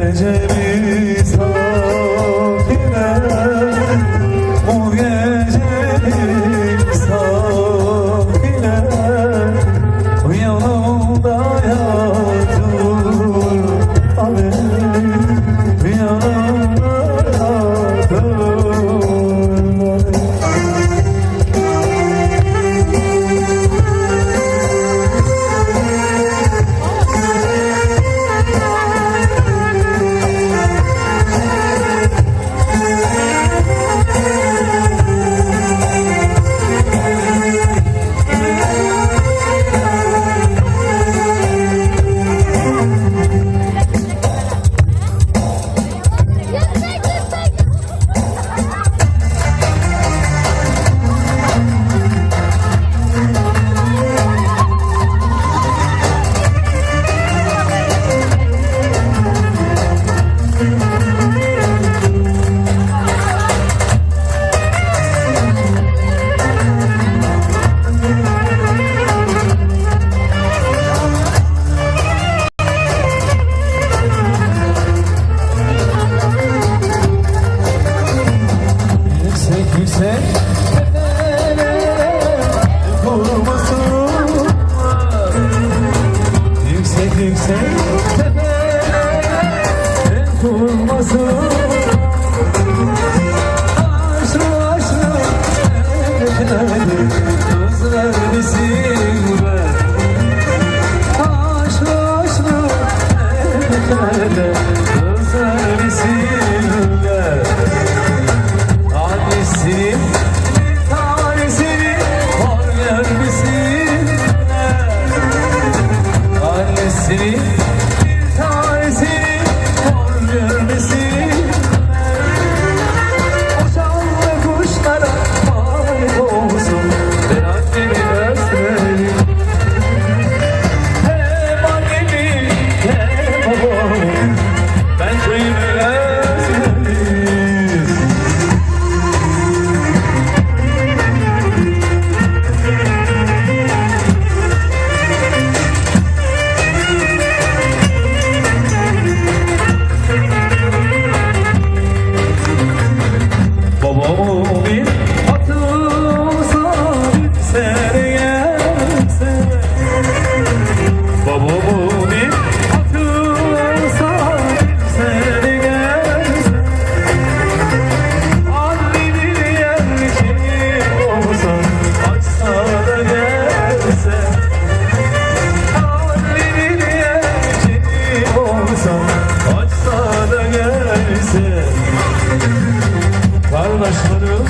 gece misafire, bu gece misafire, yanımda yadır abi, yanımda yadır abi. Yüksek tepelere kurmasın, yüksek tepelere kurmasın, aşrı efendim kızlar bizimle, aşrı efendim kızlar bizimle. Annesinin bir tanesini hor görmesinler, annesinin bir tanesini hor görmesinler. O canlı kuşlara malik olsun, ben annemi özlerim. Hem annemi hem babamı ben köyümü özlerim. Babamın bir hatırsa bir sene gelse, babamın bir hatırsa bir sene gelse, annemin yerleşim olsa açsa da gelse, annemin yerleşim olsa açsa da gelse. Kardeşlerim